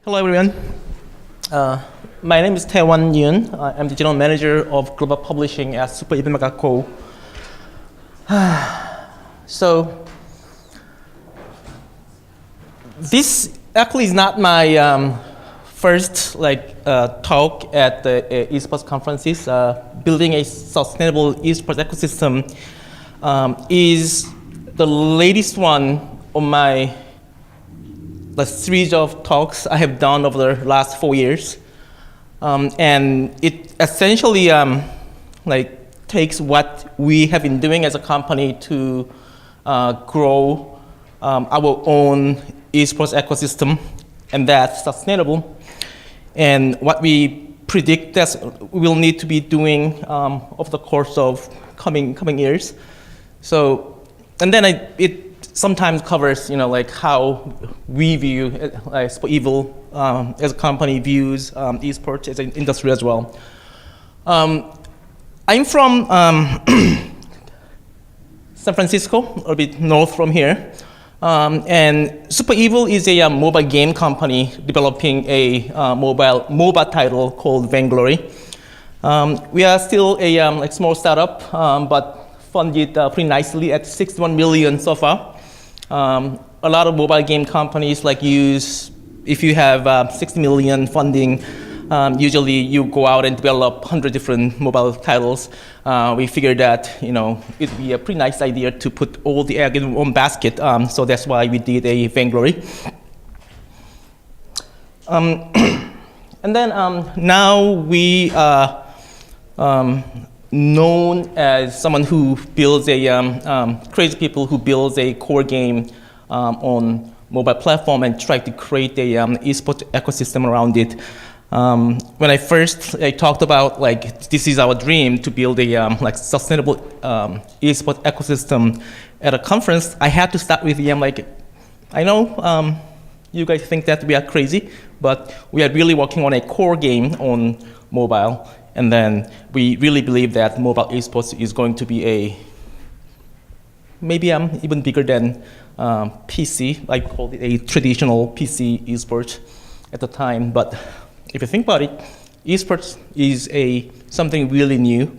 Hello, everyone. My name is Taewon Yoon. I'm the General Manager of Global Publishing at Super Evan Co. So, this actually is not my first talk at the esports conferences. Building a sustainable esports ecosystem is the latest one on my series of talks I have done over the last 4 years. And it essentially takes what we have been doing as a company to grow our own esports ecosystem, and that's sustainable. And what we predict that we'll need to be doing over the course of coming years. So, and then it sometimes covers, how we view, Esports as a company views esports as an industry as well. I'm from San Francisco, a bit north from here. And Super Evil is a mobile game company developing a mobile title called Vainglory. We are still a small startup, but funded pretty nicely at 61 million so far. A lot of mobile game companies if you have 60 million funding, usually you go out and develop 100 different mobile titles. We figured that it'd be a pretty nice idea to put all the egg in one basket, so that's why we did a Vainglory. And then now we are known as someone who builds crazy people who builds a core game on mobile platform and try to create a esports ecosystem around it. When I first talked about this is our dream to build a sustainable esports ecosystem at a conference, I had to start with I know you guys think that we are crazy, but we are really working on a core game on mobile. And then we really believe that mobile esports is going to be maybe even bigger than PC. I called it a traditional PC esports at the time. But if you think about it, esports is something really new.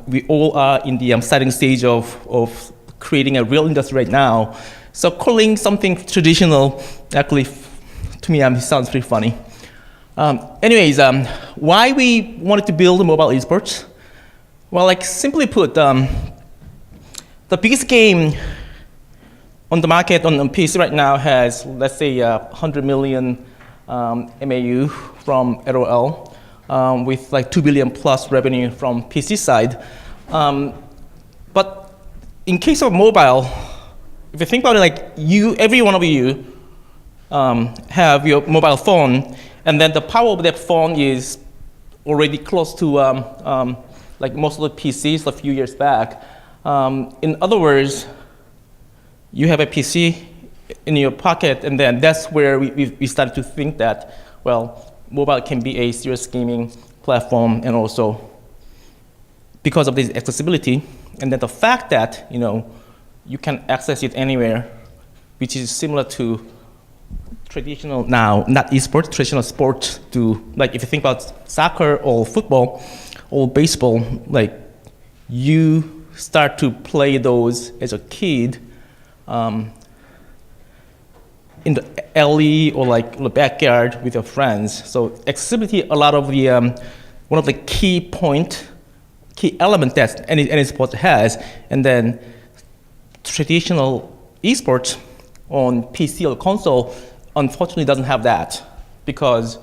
We all are in the starting stage of creating a real industry right now. So calling something traditional actually, to me, sounds pretty funny. Anyways, why we wanted to build mobile esports? Well, simply put, the biggest game on the market on PC right now has, let's say, 100 million MAU from LOL, with 2 billion plus revenue from PC side. But in case of mobile, if you think about it, every one of you have your mobile phone. And then the power of that phone is already close to most of the PCs a few years back. In other words, you have a PC in your pocket, and then that's where we started to think that, well, mobile can be a serious gaming platform, and also because of this accessibility, and then the fact that you can access it anywhere, which is similar to traditional now, not esports, traditional sports do. If you think about soccer or football or baseball, you start to play those as a kid in the alley or the backyard with your friends. So accessibility, a lot of the, one of the key element that any sport has. And then traditional esports on PC or console unfortunately doesn't have that, because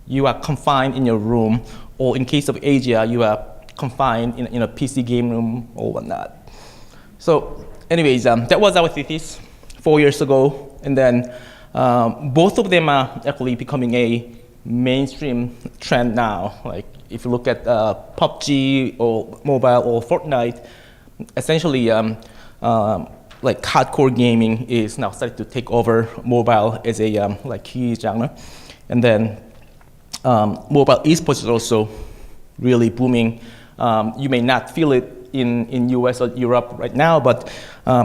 you are confined in your room, or in case of Asia, you are confined in a PC game room or whatnot. So anyways, that was our thesis 4 years ago, and then both of them are actually becoming a mainstream trend now. If you look at PUBG or mobile or Fortnite, essentially hardcore gaming is now starting to take over mobile as a key genre. And then mobile esports is also really booming. You may not feel it in US or Europe right now, but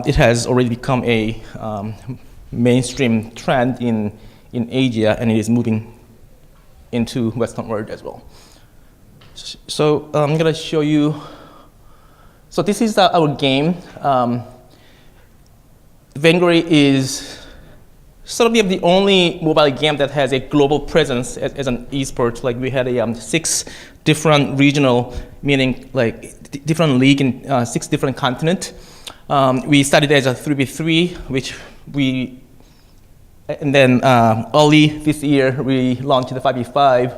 it has already become a mainstream trend in in Asia, and it is moving into Western world as well. So I'm gonna show you. So this is our game. Vainglory is sort of the only mobile game that has a global presence as an esport. Like we had 6 different regional, meaning like different league in 6 different continents. We started as a 3v3, which and then early this year we launched the 5v5.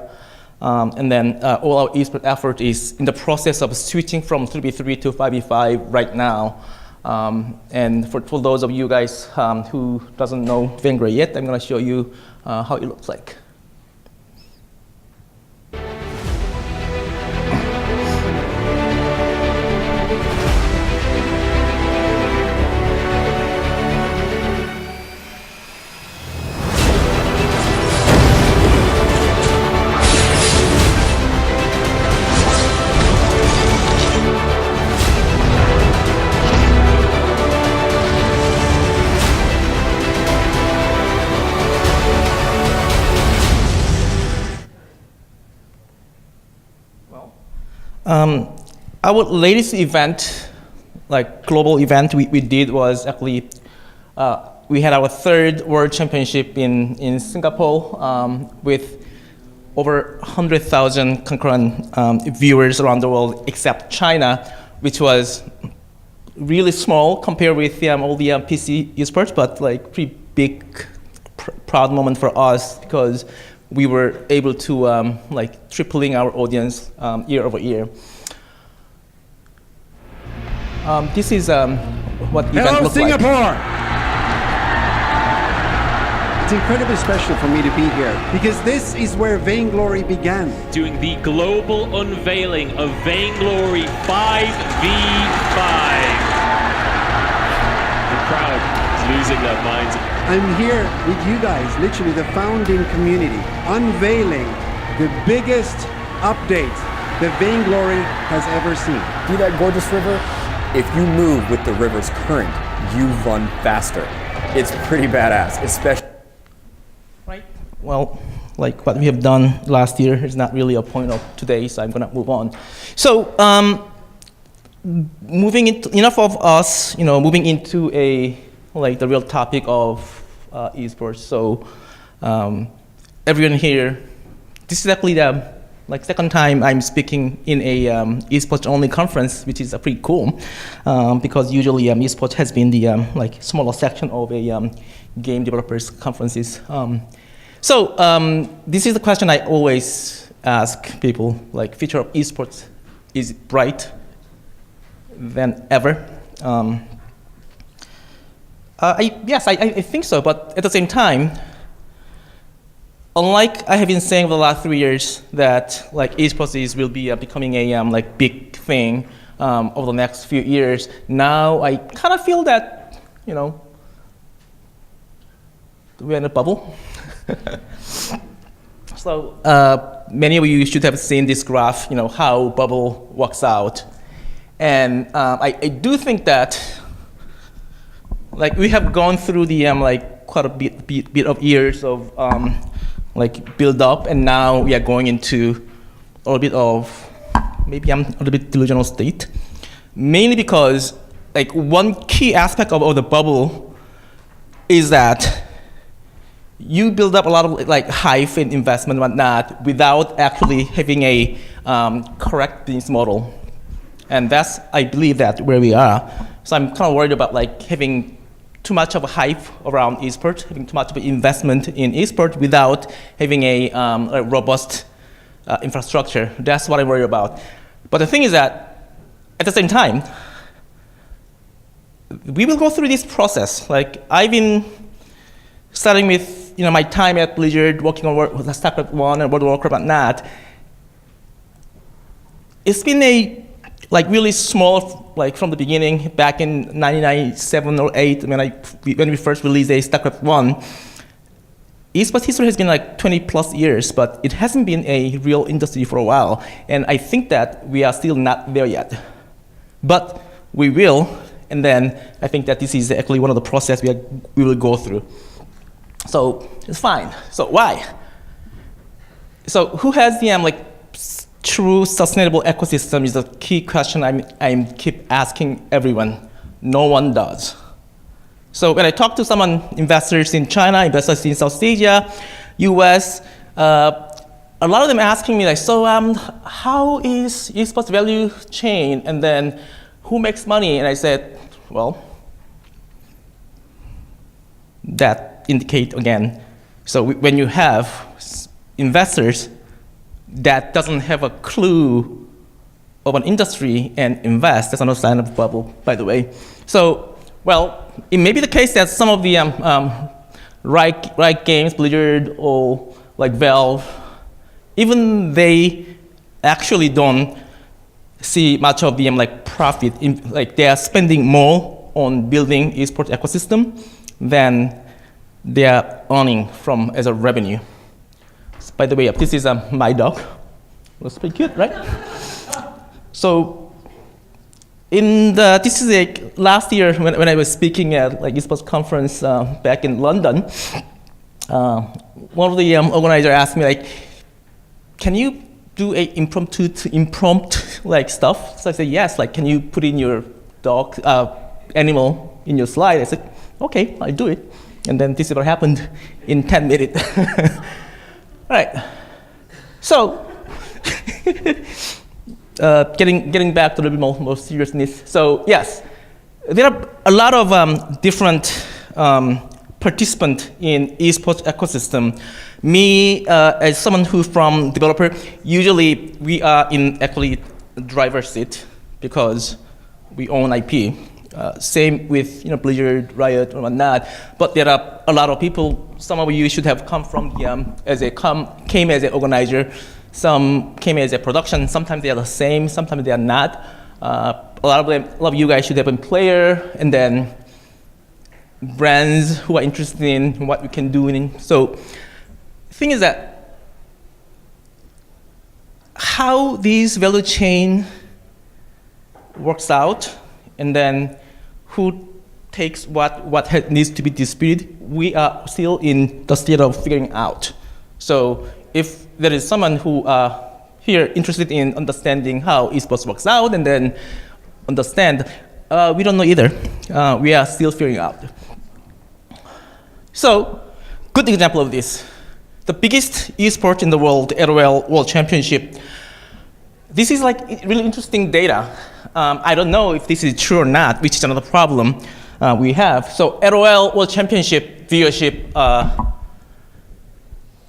And then all our esport effort is in the process of switching from 3v3 to 5v5 right now. And for those of you guys who doesn't know Vainglory yet, I'm going to show you how it looks like. Our latest event, like global event we did was actually, we had our 3rd World Championship in Singapore with over 100,000 concurrent viewers around the world except China, which was really small compared with all the PC esports, but like pretty big, proud moment for us because we were able to like tripling our audience year over year. This is what event looks like. Hello, Singapore! It's incredibly special for me to be here because this is where Vainglory began. Doing the global unveiling of Vainglory 5v5. The crowd is losing their minds. I'm here with you guys, literally the founding community, unveiling the biggest update that Vainglory has ever seen. See that gorgeous river? If you move with the river's current, you run faster. It's pretty badass, especially. Right. Well, like what we have done last year is not really a point of today, so I'm gonna move on. So, moving into enough of us, moving into the real topic of esports. So, everyone here, this is actually the second time I'm speaking in a esports only conference, which is pretty cool, because usually esports has been the smaller section of a game developers conferences. So this is the question I always ask people: like, future of esports is bright than ever? Yes, I think so, but at the same time, unlike I have been saying for the last 3 years that esports will be becoming a big thing over the next few years, now I kind of feel that we're in a bubble. So many of you should have seen this graph, how bubble works out, and I do think that we have gone through the quite a bit of years of build up, and now we are going into a little bit of maybe a little bit delusional state, mainly because one key aspect of the bubble is that you build up a lot of hype and investment and whatnot without actually having a correct business model, and that's, I believe, that where we are. So I'm kind of worried about having too much of a hype around esports, having too much of an investment in esports without having a robust infrastructure. That's what I worry about. But the thing is that, at the same time, we will go through this process. I've been starting with my time at Blizzard, working on StarCraft 1 and World of Warcraft and that. It's been a really small, from the beginning, back in 1997 or 8, when we first released a StarCraft 1. Esports history has been 20 plus years, but it hasn't been a real industry for a while. And I think that we are still not there yet. But we will, and then I think that this is actually one of the process we will go through. So it's fine. So why? So who has the true sustainable ecosystem is the key question I'm keep asking everyone. No one does. So when I talk to some investors in China, investors in South Asia, US, a lot of them asking me like, so how is esports value chain, and then who makes money? And I said, well, that indicate again. So when you have investors that doesn't have a clue of an industry and invest, that's another sign of bubble, by the way. So, well, it may be the case that some of the Riot Games, Blizzard, or like Valve, even they actually don't see much of the profit. Like they are spending more on building esports ecosystem than they are earning from as a revenue. So, by the way, this is my dog. Looks pretty cute, right? So, this is last year when I was speaking at esports conference back in London. One of the organizers asked me can you do a impromptu stuff? So I said yes. Can you put in your dog animal in your slide? I said okay, I'll do it. And then this is what happened in 10 minutes. Right. So getting back to a little bit more seriousness. So yes, there are a lot of different participants in esports ecosystem. Me, as someone who's from developer, usually we are in actually driver's seat because we own IP. Same with Blizzard, Riot, or whatnot. But there are a lot of people. Some of you should have come from came as an organizer. Some came as a production. Sometimes they are the same. Sometimes they are not. A lot of you guys should have been player, and then brands who are interested in what we can do. So, the thing is that how this value chain works out, and then who takes what needs to be disputed, we are still in the state of figuring out. So if there is someone who here interested in understanding how esports works out and then understand, we don't know either. We are still figuring out. So good example of this. The biggest esport in the world, LOL World Championship. This is really interesting data. I don't know if this is true or not, which is another problem we have. So LOL World Championship viewership,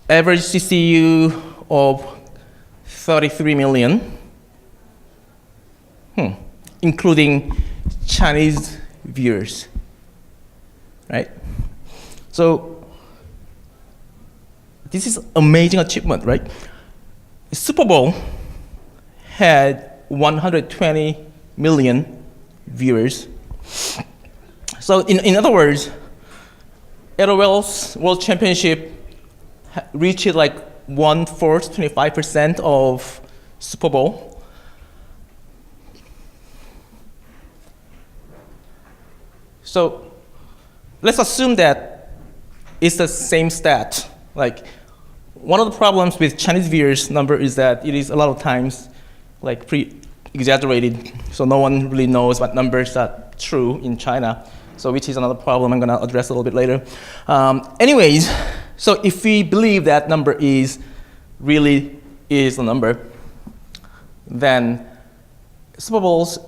average CCU of 33 million, including Chinese viewers, right? So this is amazing achievement, right? Super Bowl had 120 million viewers. So in other words, LOL's World Championship reached 1/4, 25% of Super Bowl. So let's assume that it's the same stat. One of the problems with Chinese viewers number is that it is a lot of times pre-exaggerated, so no one really knows what numbers are true in China. So which is another problem I'm gonna address a little bit later. Anyways, so if we believe that number really is the number, then Super Bowl's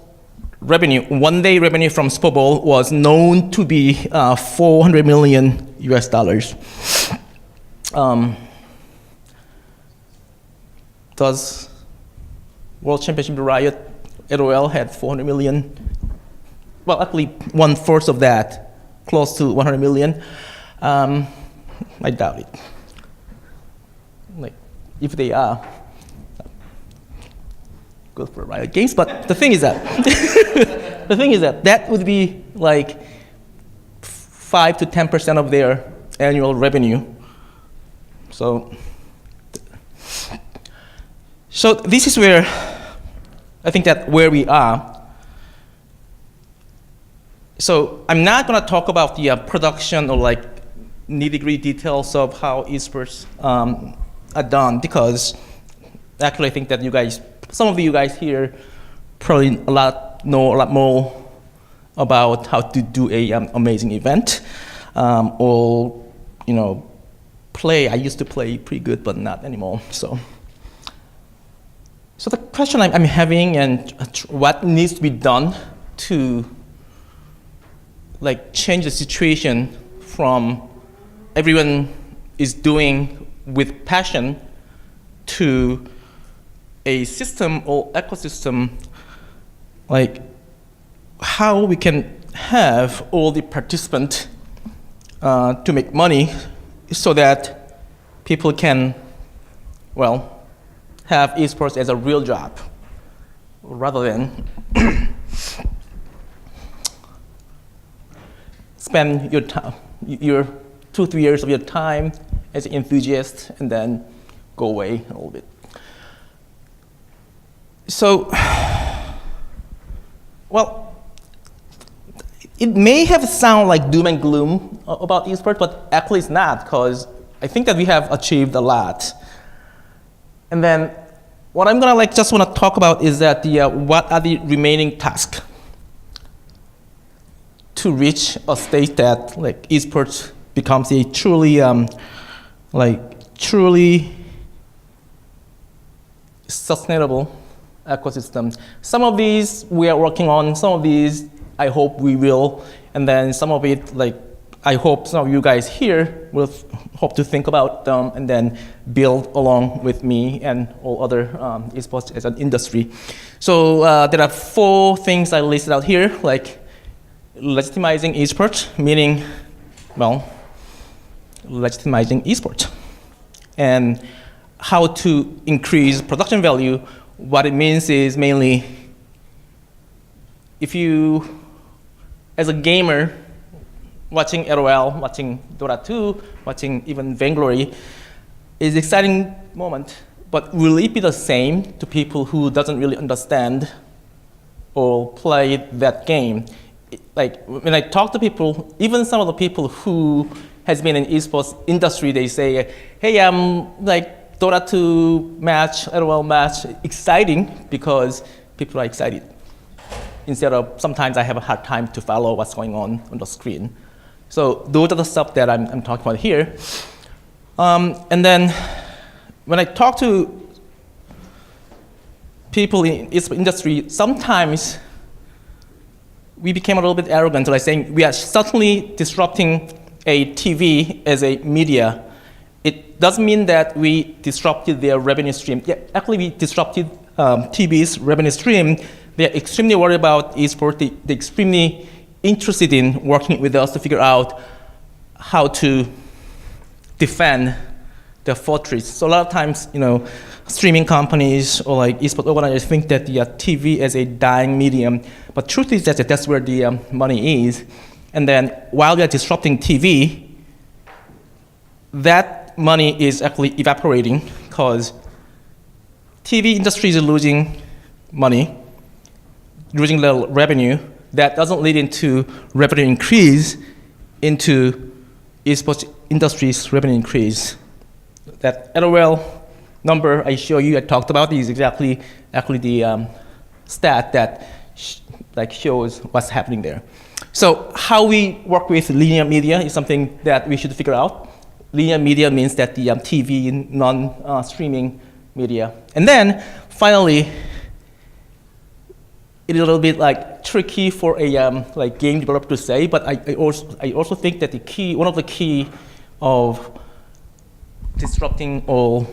revenue, one-day revenue from Super Bowl was known to be $400 million US. Does World Championship Riot, LOL had 400 million? Well, actually 1/4 of that, close to 100 million. I doubt it. If they are, good for Riot Games. But the thing is that that would be 5 to 10% of their annual revenue. So this is where I think that where we are. So I'm not going to talk about the production or nitty-gritty details of how esports are done, because actually I think that you guys, some of you guys here, probably know a lot more about how to do a amazing event, or play. I used to play pretty good, but not anymore. So the question I'm having, and what needs to be done to change the situation from everyone is doing with passion to a system or ecosystem, how we can have all the participants to make money so that people can, have esports as a real job rather than spend your 2-3 years of your time as an enthusiast and then go away a little bit. So, it may have sound like doom and gloom about esports, but actually it's not, because I think that we have achieved a lot. And then what I'm gonna just want to talk about is that what are the remaining tasks to reach a state that esports becomes a truly truly sustainable ecosystem. Some of these we are working on, some of these I hope we will, and then some of it, I hope some of you guys here will hope to think about them and then build along with me and all other esports as an industry. So there are 4 things I listed out here, legitimizing esports, meaning, legitimizing esports. And how to increase production value. What it means is mainly, if you, as a gamer, watching LOL, watching Dota 2, watching even Vainglory, is an exciting moment, but will it be the same to people who doesn't really understand or play that game? When I talk to people, even some of the people who has been in esports industry, they say, hey, Dota 2 match, LOL match, exciting because people are excited. Instead of, sometimes I have a hard time to follow what's going on the screen. So those are the stuff that I'm talking about here. And then when I talk to people in esports industry, sometimes we became a little bit arrogant, saying we are certainly disrupting a TV as a media. It doesn't mean that we disrupted their revenue stream. Yeah, actually we disrupted TV's revenue stream. They're extremely worried about esports. They're extremely interested in working with us to figure out how to defend their fortress. So a lot of times, streaming companies or esports organizers think that the TV is a dying medium, but truth is that that's where the money is. And then while we are disrupting TV, that money is actually evaporating because TV industry is losing money, losing the revenue. That doesn't lead into revenue increase into esports industry's revenue increase. That LOL number I show you, I talked about, is exactly the stat that shows what's happening there. So how we work with linear media is something that we should figure out. Linear media means that the TV, non-streaming media. And then finally, it is a little bit tricky for a game developer to say, but I also think that one of the key of disrupting or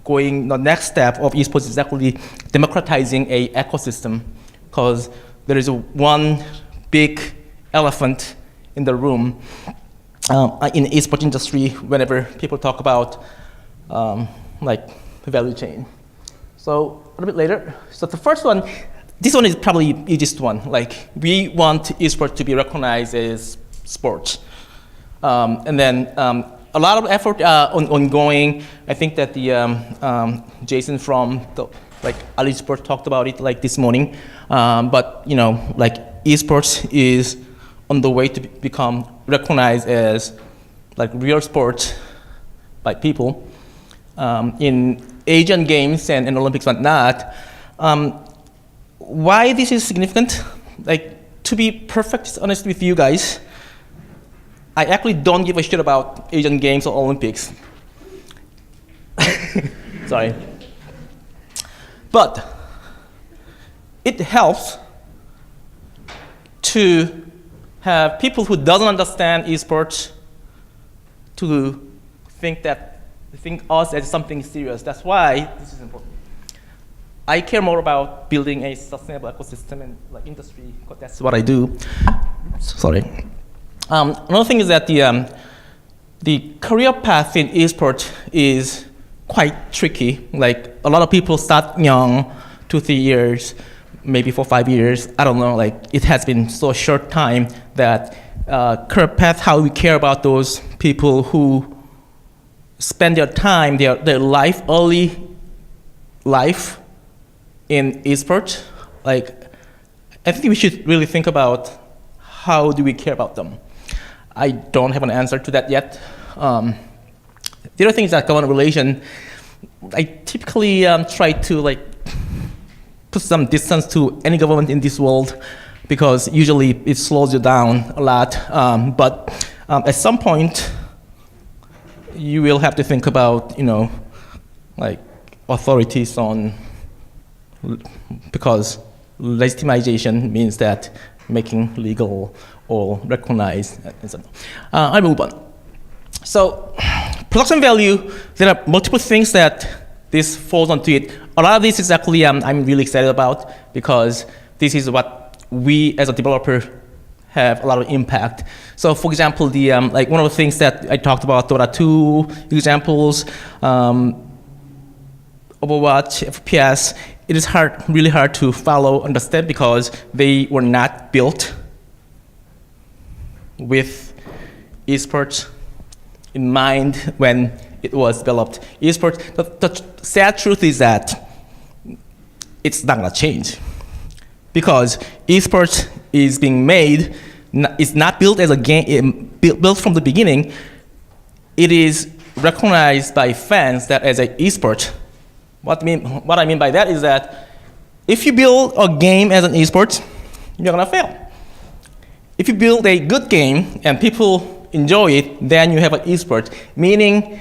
going the next step of esports is actually democratizing a ecosystem, because there is one big elephant in the room in the esports industry whenever people talk about value chain. So a little bit later. So the first one, this one is probably the easiest one. We want esports to be recognized as sports. And then a lot of effort ongoing. I think that the Jason from the Esports talked about it this morning. But esports is on the way to become recognized as like real sport by people in Asian Games and Olympics and not. Why this is significant? Like, to be perfect honest with you guys, I actually don't give a shit about Asian Games or Olympics. Sorry. But it helps to have people who doesn't understand esports to think us as something serious. That's why this is important. I care more about building a sustainable ecosystem and like industry, because that's what I do. Sorry. Another thing is that the career path in esports is quite tricky. Like, a lot of people start young, 2-3 years, maybe 4-5 years. I don't know. Like, it has been so short time that career path, how we care about those people who spend their time, their life, early life in esports. Like, I think we should really think about how do we care about them. I don't have an answer to that yet. The other thing is that government relation. I typically try to like put some distance to any government in this world, because usually it slows you down a lot. But at some point, you will have to think about, like authorities on, because legitimization means that making legal or recognized. And so I move on. So production value, there are multiple things that this falls onto it. A lot of this is actually I'm really excited about, because this is what we as a developer have a lot of impact. So for example, the like one of the things that I talked about, Dota 2 examples, Overwatch, FPS, it is really hard to follow, understand, because they were not built with esports in mind when it was developed. Esports, the sad truth is that it's not gonna change, because esports is being made, it's not built as a game, built from the beginning. It is recognized by fans that as an esport. What I mean by that is that if you build a game as an esport, you're gonna fail. If you build a good game and people enjoy it, then you have an esport, meaning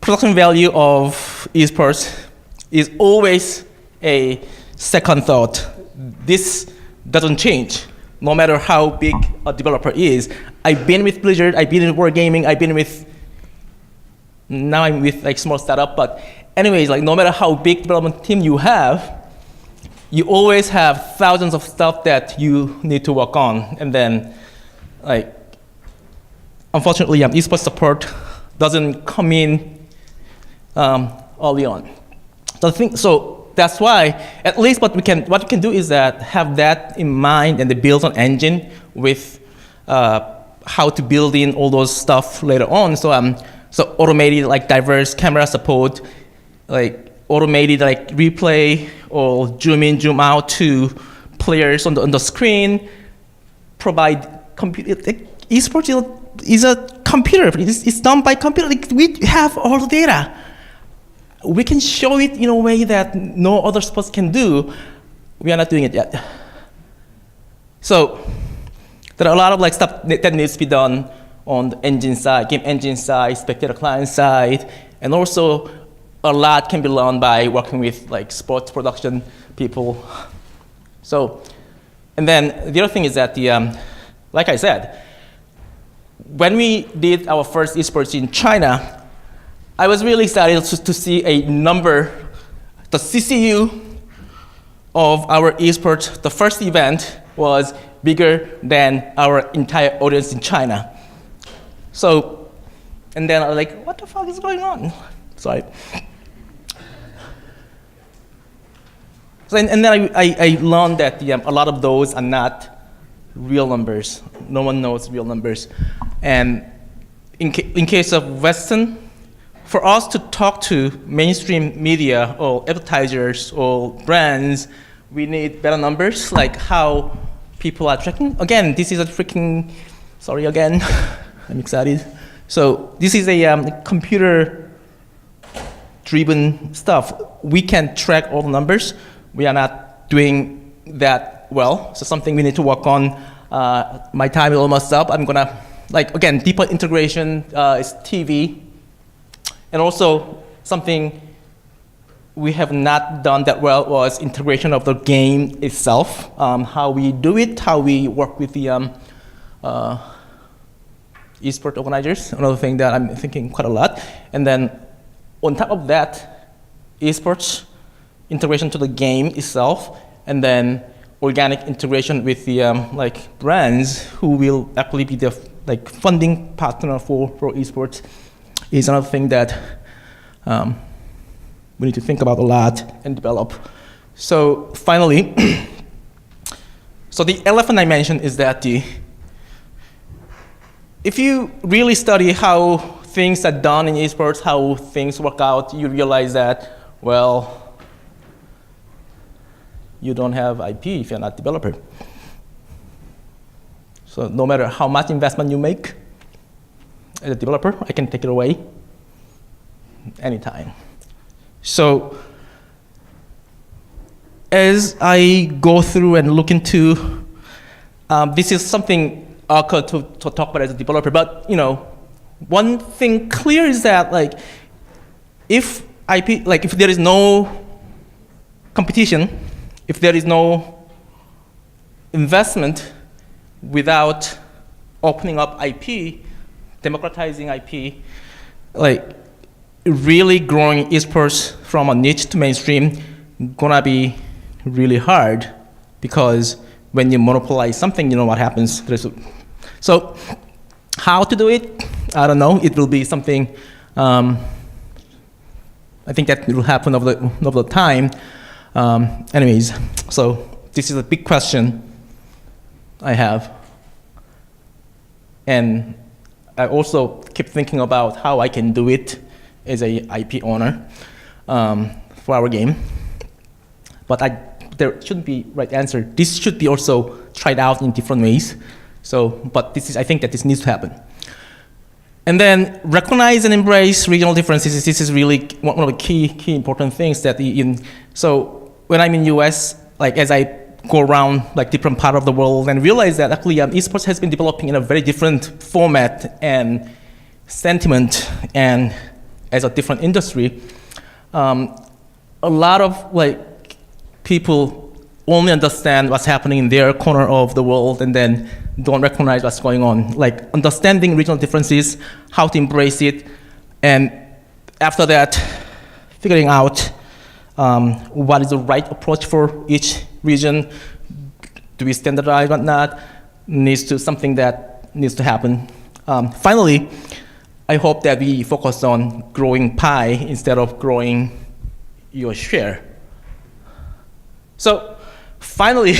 production value of esports is always a second thought. This doesn't change, no matter how big a developer is. I've been with Blizzard, I've been in Wargaming, now I'm with like small startup, but anyways, like no matter how big development team you have, you always have thousands of stuff that you need to work on. And then, like, unfortunately, esports support doesn't come in early on. So that's why, at least what we can do is that have that in mind and build an engine with how to build in all those stuff later on. So automated like diverse camera support, like automated like replay or zoom in, zoom out to players on the screen, provide esports is a computer. It's done by computer. Like, we have all the data. We can show it in a way that no other sports can do. We are not doing it yet. So there are a lot of like stuff that needs to be done on the engine side, game engine side, spectator client side, and also a lot can be learned by working with like sports production people. So, and then the other thing is that like I said, when we did our first esports in China, I was really excited to see a number, the CCU of our esports, the first event was bigger than our entire audience in China. So, and then I was like, what the fuck is going on? Sorry. So, and then I learned that a lot of those are not real numbers. No one knows real numbers. And in case of Western, for us to talk to mainstream media or advertisers or brands, we need better numbers, like how people are tracking. Again, this is a freaking Sorry again, I'm excited. So this is a computer-driven stuff. We can track all the numbers. We are not doing that well, so something we need to work on. My time is almost up. I'm gonna, again, deeper integration is TV, and also something we have not done that well was integration of the game itself, how we do it, how we work with the esports organizers, another thing that I'm thinking quite a lot. And then on top of that, esports integration to the game itself, and then organic integration with the brands who will actually be the funding partner for esports is another thing that we need to think about a lot and develop. So finally, so the elephant I mentioned is that if you really study how things are done in esports, how things work out, you realize that, well, you don't have IP if you're not a developer. So no matter how much investment you make as a developer, I can take it away anytime. So as I go through and look into, this is something awkward to talk about as a developer, but one thing clear is that if IP, if there is no competition, if there is no investment without opening up IP, democratizing IP, really growing esports from a niche to mainstream gonna be really hard, because when you monopolize something, you know what happens. So how to do it? I don't know. It will be something, I think that will happen over the time. Anyways, so this is a big question I have. And I also keep thinking about how I can do it as a IP owner for our game. But there shouldn't be right answer. This should be also tried out in different ways. So, but I think that this needs to happen. And then recognize and embrace regional differences. This is really one of the key important things that so when I'm in US, as I go around different part of the world and realize that actually esports has been developing in a very different format and sentiment and as a different industry. A lot of people only understand what's happening in their corner of the world and then don't recognize what's going on. Understanding regional differences, how to embrace it, and after that, figuring out what is the right approach for each region. Do we standardize, whatnot? Something that needs to happen. Finally, I hope that we focus on growing pie instead of growing your share. So finally,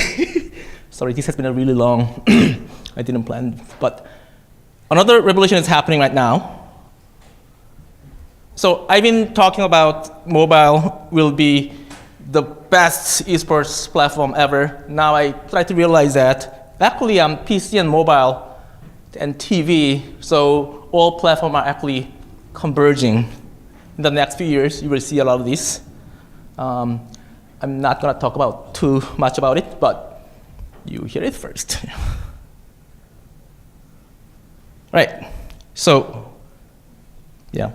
sorry, this has been a really long, I didn't plan, but another revolution is happening right now. So I've been talking about mobile will be the best esports platform ever. Now I try to realize that actually PC and mobile and TV, so all platforms are actually converging. In the next few years, you will see a lot of this. I'm not going to talk about too much about it, but you hear it first. Right, so yeah.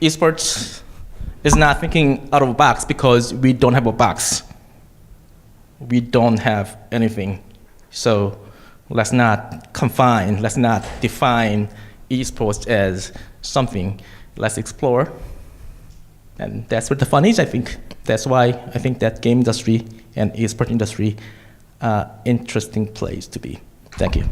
Esports is not thinking out of a box because we don't have a box. We don't have anything. So let's not confine, let's not define esports as something. Let's explore. And that's where the fun is, I think. That's why I think that game industry and esports industry are interesting place to be. Thank you.